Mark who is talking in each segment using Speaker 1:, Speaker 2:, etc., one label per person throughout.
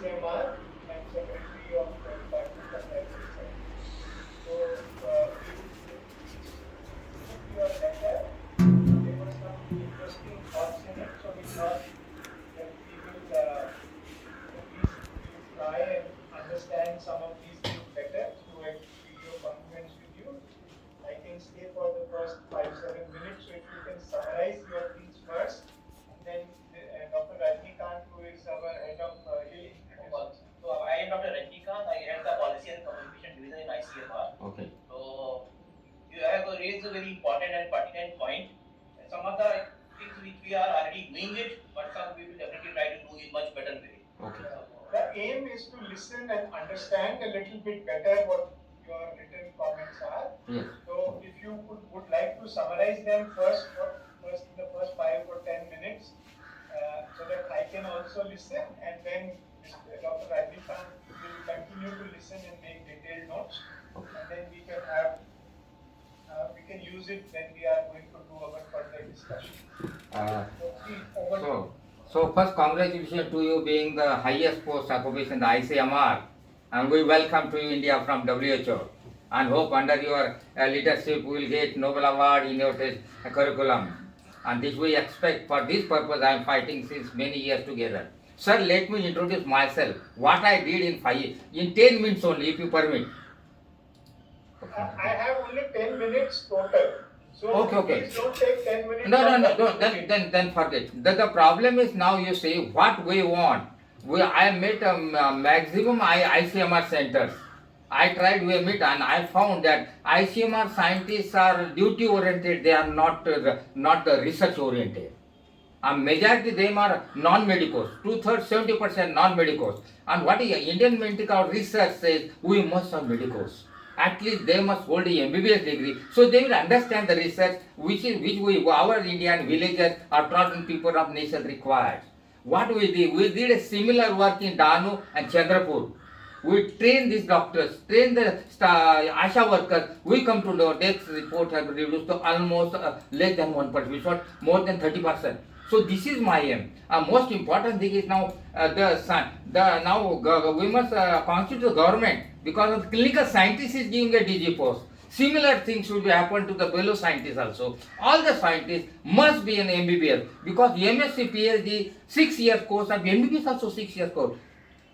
Speaker 1: ICMR and Secretary of the Department of Health and Science. So we would please listen to your letter. So there were some interesting thoughts in it. So we thought that we will try and understand some of these things better through a video conference with you. I can stay for the first 5-7 minutes. So if you can summarize your things first, and then Dr. Rajnikant, who is our head of
Speaker 2: So I am Dr. Rajnikant. I head the Policy and Communication Division in ICMR.
Speaker 3: Okay.
Speaker 2: So you have raised a very important and pertinent point. Some of the things which we are already doing it, but some we will definitely try to do in much better way.
Speaker 3: Okay.
Speaker 1: The aim is to listen and understand a little bit better what your written comments are.
Speaker 3: Yes.
Speaker 1: So if you would like to summarize them first in the first 5 or 10 minutes, so that I can also listen, and then Dr. Rajnikant will continue to listen and make detailed notes, and then we can use it when we are going to do our further discussion.
Speaker 3: So first congratulations to you being the highest post occupation in the ICMR, and we welcome to you India from WHO, and hope under your leadership we will get Nobel Award in your curriculum, and this we expect. For this purpose I am fighting since many years together. Sir, let me introduce myself, what I did in 10 minutes only, if you permit.
Speaker 1: I have only 10 minutes total. So
Speaker 3: Okay.
Speaker 1: please don't take 10 minutes.
Speaker 3: No. Then forget. The problem is now you see what we want. I met a maximum ICMR centers. I tried we meet and I found that ICMR scientists are duty oriented. They are not the research oriented. A majority of them are non-medicals. 2/3, 70% non-medicals. And what is Indian medical research says, we must have medicals. At least they must hold a MBBS degree, so they will understand the research which our Indian villagers or trodden people of nation required. What we did a similar work in Danu and Chandrapur. We train these doctors, train the ASHA workers. We come to know death report has reduced to almost less than 1%, which was more than 30%. So this is my aim. Most important thing is now we must constitute the government, because of the clinical scientist is giving a DG post. Similar things should be happen to the fellow scientists also. All the scientists must be an MBBS, because MSc PhD 6 year course and MBBS also 6 year course.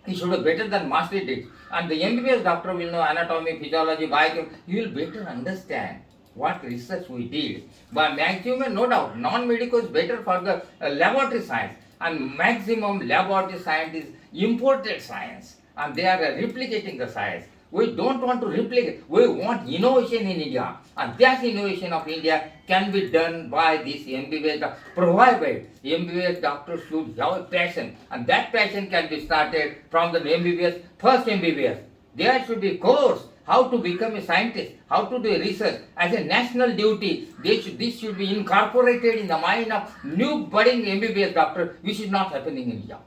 Speaker 3: He should be better than master did. And the MBBS doctor will know anatomy, physiology, biochemistry. He will better understand what research we did. But maximum, no doubt, non-medical is better for the laboratory science. And maximum laboratory science is imported science. And they are replicating the science. We don't want to replicate. We want innovation in India. And that innovation of India can be done by this MBBS doctor. Provided MBBS doctors should have a passion. And that passion can be started from the MBBS, first MBBS. There should be course how to become a scientist, how to do research as a national duty. This should be incorporated in the mind of new budding MBBS doctor, which is not happening in India.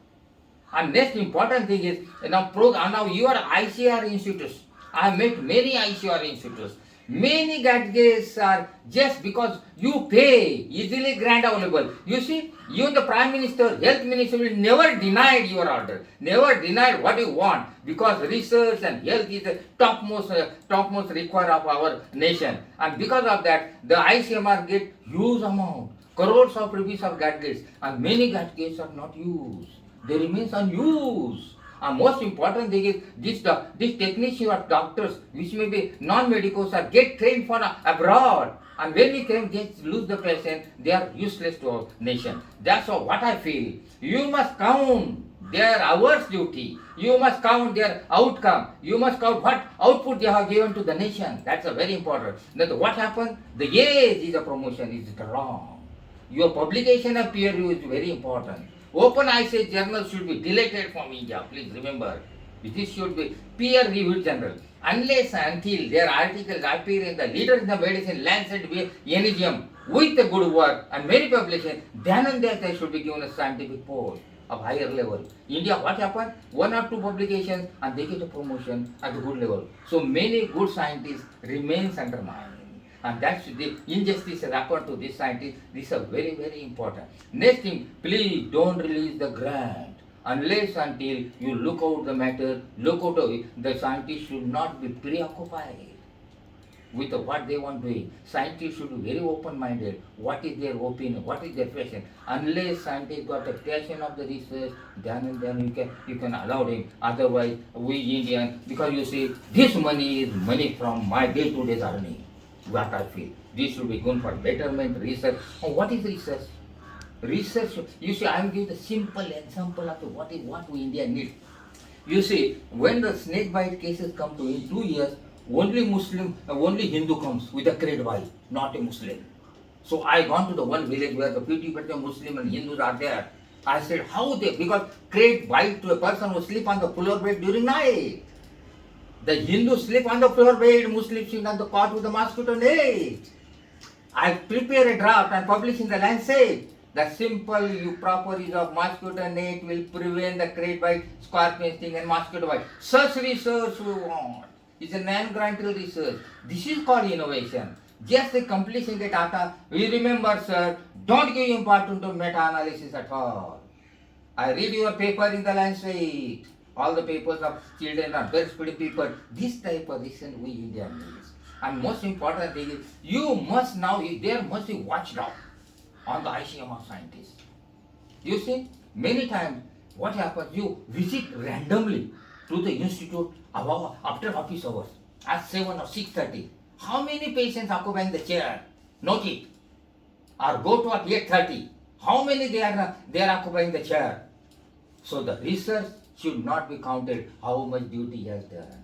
Speaker 3: And next important thing is now your ICR institutes. I have met many ICR institutes. Many gadgets are just because you pay, easily grant available. You see, even the Prime Minister, Health Minister will never deny your order, never deny what you want, because research and health is the topmost require of our nation. And because of that, the ICMR get huge amount, crores of rupees of gadgets, and many gadgets are not used. They remains unused. And most important thing is this technician or doctors, which may be non-medicals, are get trained for abroad. And when we can lose the patient, they are useless to our nation. That's what I feel. You must count their hours duty. You must count their outcome. You must count what output they have given to the nation. That's a very important. Then what happened? The age is a promotion is wrong. Your publication of peer review is very important. Open access journal should be deleted from India. Please remember, this should be peer reviewed journal. Unless until their articles appear in the Leaders in the Medicine, Lancet, NEGM with a good work and many publications, then and there they should be given a scientific post of higher level. India, what happened? 1 or 2 publications and they get a promotion at a good level. So many good scientists remains undermined. And that's the injustice has happened to this scientist. This is very, very important. Next thing, please don't release the grant Unless until you look out the matter, look out the scientists should not be preoccupied with what they want to do. Scientists should be very open-minded. What is their opinion? What is their passion? Unless scientists got the passion of the research, then you can allow him. Otherwise, we Indian, because you see, this money is money from my day-to-day earning. What I feel, this should be going for betterment, research. And what is research? Research. You see, I am giving the simple example of what we India need. You see, when the snake bite cases come to in 2 years, only Hindu comes with a grade Y, not a Muslim. So I gone to the one village where the 50% Muslim and Hindus are there. I said, how they, because grade bite to a person who sleep on the floor bed during night. The Hindus sleep on the floor bed, Muslims sleep on the cot with the mosquito net. I prepare a draft and publish in the Lancet. The simple proper use of mosquito net will prevent the crate bite, scorpion sting and mosquito bite. Such research we want. It's a non-grantable research. This is called innovation. Just the completion the data. We remember, sir, don't give importance to meta-analysis at all. I read your paper in the Lancet. All the papers of children are very pretty people. This type of research we Indians need. And most important thing is, there must be watchdog on the ICMR scientists. You see, many times what happens, you visit randomly to the institute after office hours at 7 or 6:30. How many patients occupying the chair? Note it. Or go to at 8:30. How many they are occupying the chair? So the research should not be counted how much duty he has done.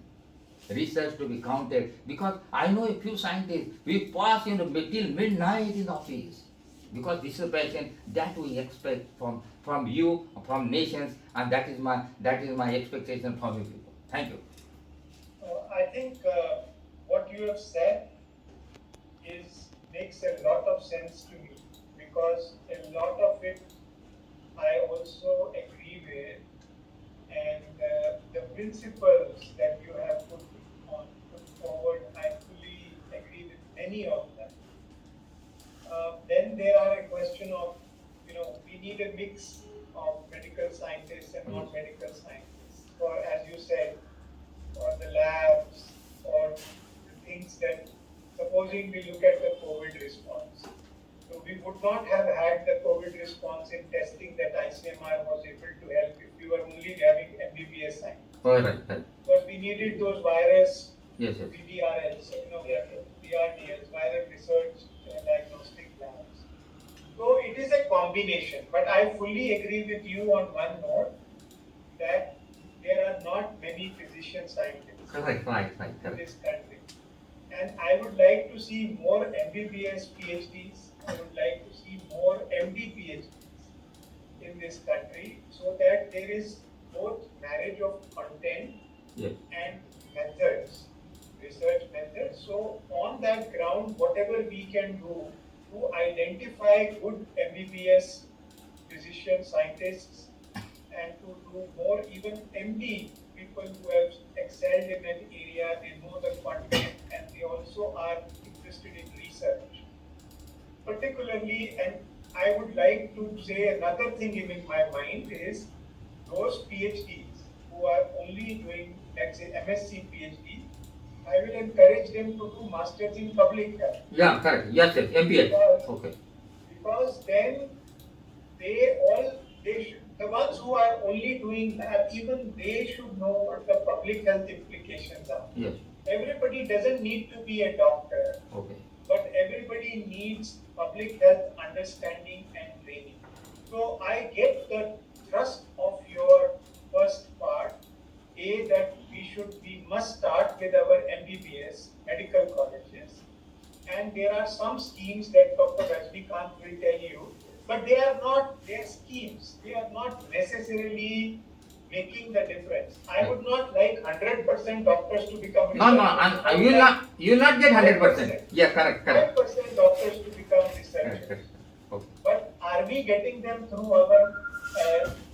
Speaker 3: Research to be counted, because I know a few scientists, we pass till midnight in the office, because this is a passion that we expect from you, from nations, and that is my expectation from you people. Thank you.
Speaker 1: I think what you have said makes a lot of sense to me, because a lot of it I also agree with, and the principles that you have put forward, I fully agree with many of them. Then there are a question of, we need a mix of medical scientists and non-medical scientists, or as you said, or the labs, or the things that, supposing we look at the COVID response. So we would not have had the COVID response in testing that ICMR was able to help if we were only having MBBS science.
Speaker 3: All right.
Speaker 1: Because we needed those virus,
Speaker 3: Yes.
Speaker 1: VDRLs, VRDLs, viral research diagnostic labs. So it is a combination, but I fully agree with you on one note, that there are not many physician scientists
Speaker 3: Right.
Speaker 1: in this country. And I would like to see more MBBS PhDs. I would like to see more MD PhDs in this country, so that there is both marriage of content and methods, research methods. So on that ground, whatever we can do to identify good MBBS physician scientists, and to do more even MD people who have excelled in an area, they know the content, and they also are interested in research. Particularly, and I would like to say another thing in my mind is, those PhDs who are only doing, let's say, MSc PhD, I will encourage them to do masters in public health.
Speaker 3: Yeah, correct. Yes, MPH. Okay.
Speaker 1: Because then the ones who are only doing that, even they should know what the public health implications are.
Speaker 3: Yes.
Speaker 1: Everybody doesn't need to be a doctor.
Speaker 3: Okay.
Speaker 1: But everybody needs public health understanding and training. So I get the thrust of your first part, that we must start with our MBBS medical colleges, and there are some schemes that Dr. Rajnikant will tell you, but they are schemes. They are not necessarily making the difference. I would not like 100% doctors to become researchers.
Speaker 3: No, you will not get 100%. Yeah, correct.
Speaker 1: 5% doctors to become researchers.
Speaker 3: Correct. Okay.
Speaker 1: But are we getting them through our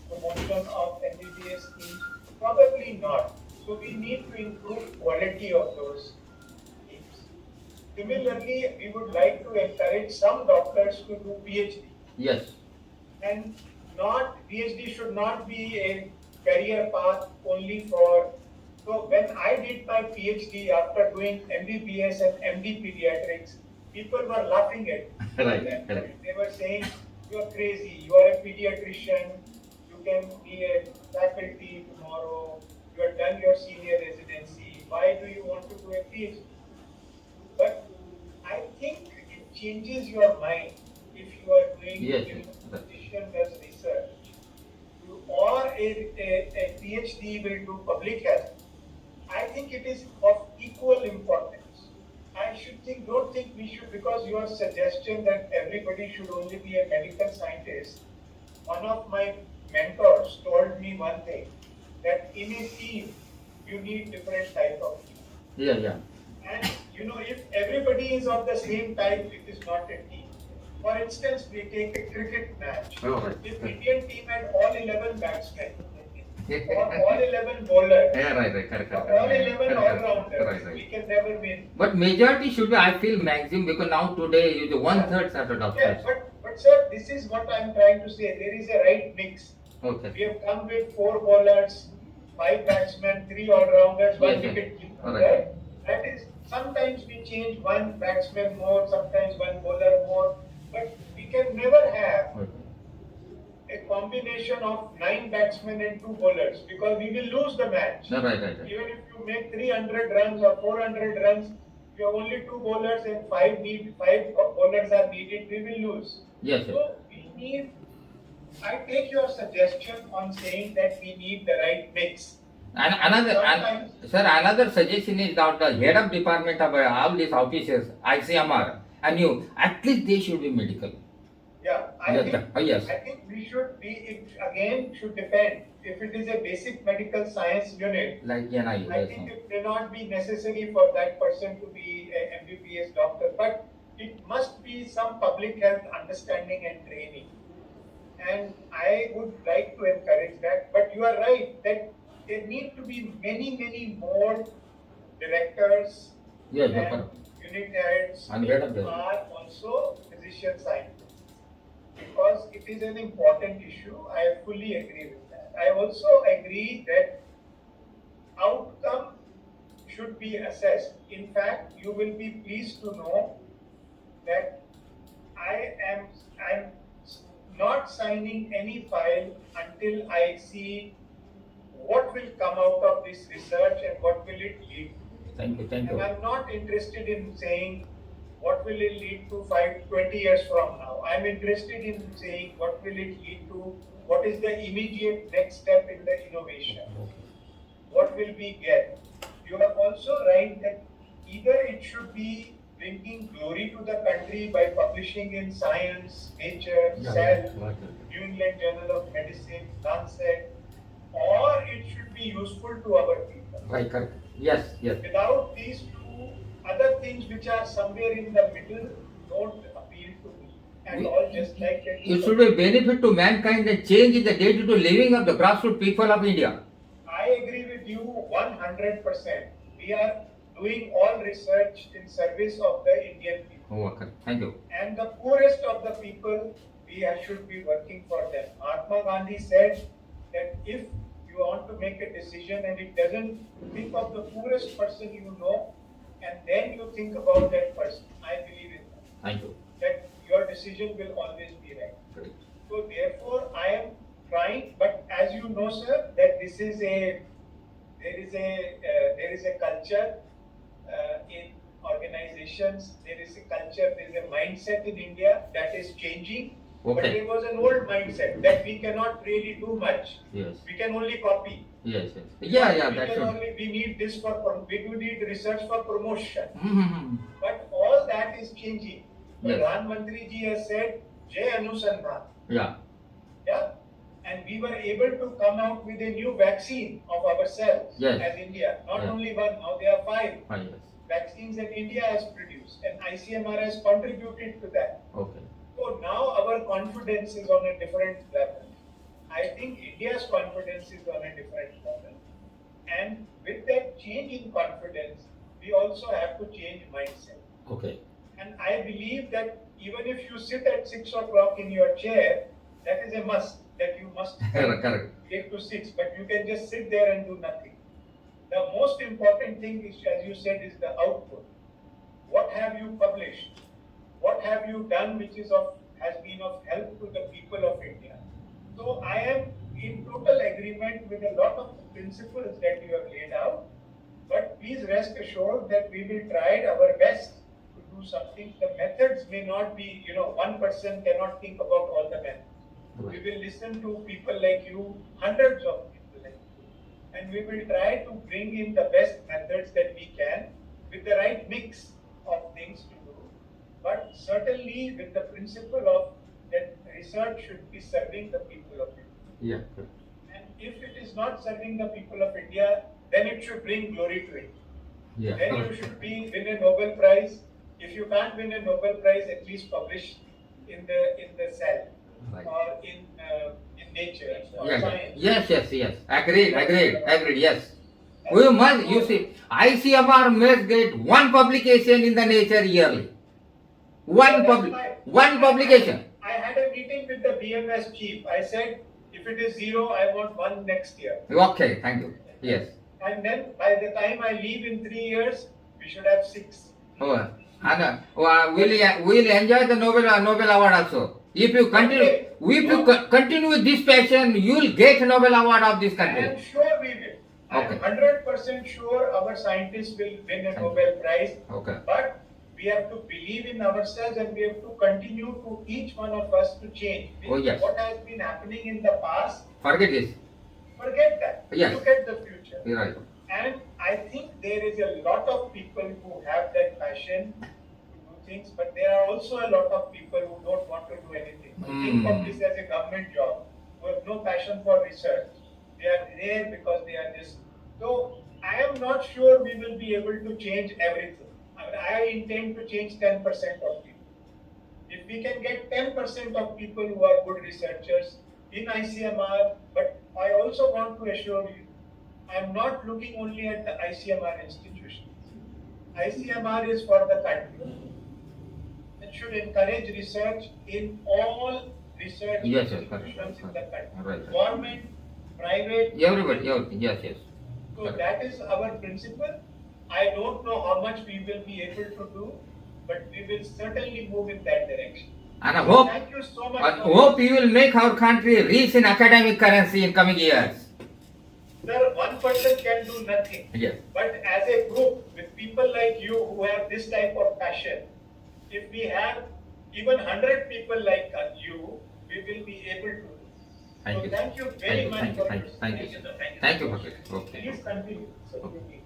Speaker 1: promotion of MBBS schemes? Probably not. So we need to improve quality of those schemes. Similarly, we would like to encourage some doctors to do PhD.
Speaker 3: Yes.
Speaker 1: And not PhD should not be a career path only for. So when I did my PhD after doing MBBS and MD pediatrics, people were laughing at me.
Speaker 3: Right,
Speaker 1: At that
Speaker 3: correct.
Speaker 1: point. They were saying, "You are crazy. You are a pediatrician. You can be a faculty tomorrow. You have done your senior residency. Why do you want to do a PhD?" But I think it changes your mind if you are doing
Speaker 3: Yes,
Speaker 1: in
Speaker 3: yes.
Speaker 1: a position as research, or a PhD will do public health. I think it is of equal importance. I should think, don't think we should, because your suggestion that everybody should only be a medical scientist. One of my mentors told me one thing, that in a team, you need different type of people.
Speaker 3: Yeah, yeah.
Speaker 1: And if everybody is of the same type, it is not a team. For instance, we take a cricket match.
Speaker 3: Oh, right.
Speaker 1: If Indian team had all 11 batsmen, or all 11 bowlers,
Speaker 3: Yeah, right, correct,
Speaker 1: or
Speaker 3: correct.
Speaker 1: all 11 all-rounders,
Speaker 3: Right.
Speaker 1: we can never win.
Speaker 3: But majority should be, I feel, maximum, because now today you do 1/3 started
Speaker 1: Yeah,
Speaker 3: doctors.
Speaker 1: but sir, this is what I'm trying to say. There is a right mix.
Speaker 3: Okay.
Speaker 1: We have come with 4 bowlers, 5 batsmen, 3 all-rounders, 1
Speaker 3: Yes, yes.
Speaker 1: wicket keeper.
Speaker 3: All right.
Speaker 1: Right? That is, sometimes we change 1 batsman more, sometimes 1 bowler more, but we can never have
Speaker 3: Okay.
Speaker 1: a combination of 9 batsmen and 2 bowlers, because we will lose the match.
Speaker 3: No, right.
Speaker 1: Even if you make 300 runs or 400 runs, if you have only 2 bowlers and 5 bowlers are needed, we will lose.
Speaker 3: Yes, yes.
Speaker 1: So we need. I take your suggestion on saying that we need the right mix.
Speaker 3: And another suggestion is that the head of department of all these officers, ICMR, and you, at least they should be medical.
Speaker 1: Yeah, I
Speaker 3: Yes.
Speaker 1: think we should be. It again should depend. If it is a basic medical science unit,
Speaker 3: Like NIU.
Speaker 1: I think it may not be necessary for that person to be a MBBS doctor, but it must be some public health understanding and training. And I would like to encourage that. But you are right that there need to be many more directors
Speaker 3: Yes,
Speaker 1: and
Speaker 3: correct.
Speaker 1: unit heads
Speaker 3: And head of
Speaker 1: who
Speaker 3: the-
Speaker 1: are also physician scientists, because it is an important issue. I fully agree with that. I also agree that outcome should be assessed. In fact, you will be pleased to know that I'm not signing any file until I see what will come out of this research and what will it lead to.
Speaker 3: Thank you.
Speaker 1: And I'm not interested in saying what will it lead to 20 years from now. I'm interested in saying what will it lead to, what is the immediate next step in the innovation. What will we get? You are also right that either it should be bringing glory to the country by publishing in Science, Nature, Cell, New England Journal of Medicine, Lancet, or it should be useful to our people.
Speaker 3: Right, correct. Yes.
Speaker 1: Without these two other things which are somewhere in the middle don't appeal to me at all, just like that.
Speaker 3: It should be a benefit to mankind and change in the day-to-day living of the grassroots people of India.
Speaker 1: I agree with you 100%. We are doing all research in service of the Indian people.
Speaker 3: Oh, okay. Thank you.
Speaker 1: And the poorest of the people, we should be working for them. Mahatma Gandhi said that if you want to make a decision and it doesn't, think of the poorest person you know, and then you think about that person. I believe in that.
Speaker 3: Thank you.
Speaker 1: That your decision will always be right.
Speaker 3: Great.
Speaker 1: So therefore, I am trying, but as you know, sir, that there is a culture in organizations. There is a culture. There is a mindset in India that is changing.
Speaker 3: Okay.
Speaker 1: But there was an old mindset that we cannot really do much.
Speaker 3: Yes.
Speaker 1: We can only copy.
Speaker 3: Yes. Yeah,
Speaker 1: we
Speaker 3: that's
Speaker 1: can
Speaker 3: true.
Speaker 1: only, we need this for, we do need research for promotion.
Speaker 3: Mm-hmm.
Speaker 1: But all that is changing.
Speaker 3: Yes.
Speaker 1: Pradhan Mantri ji has said, Jai Anusandhan.
Speaker 3: Yeah.
Speaker 1: Yeah. And we were able to come out with a new vaccine of ourselves
Speaker 3: Yes.
Speaker 1: as India. Not
Speaker 3: Yes.
Speaker 1: only one, now there are 5
Speaker 3: Yes.
Speaker 1: vaccines that India has produced, and ICMR has contributed to that.
Speaker 3: Okay.
Speaker 1: So now our confidence is on a different level. I think India's confidence is on a different level. And with that change in confidence, we also have to change mindset.
Speaker 3: Okay.
Speaker 1: And I believe that even if you sit at 6 o'clock in your chair, that is a must. that you must
Speaker 3: Correct.
Speaker 1: 8 to 6, but you can just sit there and do nothing. The most important thing is, as you said, is the output. What have you published? What have you done which has been of help to the people of India? So I am in total agreement with a lot of the principles that you have laid out, but please rest assured that we will try our best to do something. The methods may not be, one person cannot think about all the methods. We will listen to people like you, hundreds of people like you, and we will try to bring in the best methods that we can with the right mix of things to do, but certainly with the principle of that research should be serving the people of India.
Speaker 3: Yeah.
Speaker 1: And if it is not serving the people of India, then it should bring glory to it.
Speaker 3: Yeah.
Speaker 1: Then you should win a Nobel Prize. If you can't win a Nobel Prize, at least publish in the Cell
Speaker 3: Right.
Speaker 1: or in Nature or
Speaker 3: Yeah.
Speaker 1: Science.
Speaker 3: Yes. Agreed. Yes. We must. You see, ICMR must get one publication in the Nature yearly. One publication.
Speaker 1: I had a meeting with the BMS chief. I said, if it is 0, I want 1 next year.
Speaker 3: Okay. Thank you. Yes.
Speaker 1: And then by the time I leave in 3 years, we should have 6.
Speaker 3: Oh, and we'll enjoy the Nobel Award also. If you continue with this passion, you will get Nobel Award of this
Speaker 1: I
Speaker 3: country.
Speaker 1: am sure we will. I am
Speaker 3: Okay.
Speaker 1: 100% sure our scientists will win a Nobel Prize.
Speaker 3: Okay.
Speaker 1: But we have to believe in ourselves and we have to continue to each one of us to change.
Speaker 3: Oh, yes.
Speaker 1: What has been happening in the past,
Speaker 3: Forget this.
Speaker 1: forget that.
Speaker 3: Yes.
Speaker 1: Look at the future.
Speaker 3: You're right.
Speaker 1: And I think there is a lot of people who have that passion to do things, but there are also a lot of people who don't want to do anything. Think of this as a government job, who have no passion for research. They are there because they are just. So I am not sure we will be able to change everything. I intend to change 10% of people. If we can get 10% of people who are good researchers in ICMR, but I also want to assure you, I am not looking only at the ICMR institutions. ICMR is for the country. It should encourage research in all research
Speaker 3: Yes,
Speaker 1: institutions in the country.
Speaker 3: Right.
Speaker 1: Government, private,
Speaker 3: Everybody. Yes.
Speaker 1: So that is our principle. I don't know how much we will be able to do, but we will certainly move in that direction.
Speaker 3: And I hope,
Speaker 1: Thank you so much.
Speaker 3: you will make our country rich in academic currency in coming years.
Speaker 1: Sir, one person can do nothing.
Speaker 3: Yes.
Speaker 1: But as a group, with people like you who have this type of passion, if we have even 100 people like you, we will be able to do.
Speaker 3: Thank
Speaker 1: So
Speaker 3: you.
Speaker 1: thank you very much for your
Speaker 3: Thank you.
Speaker 1: sir.
Speaker 3: Thank you for it. Okay.
Speaker 1: Please continue. So,
Speaker 3: Okay.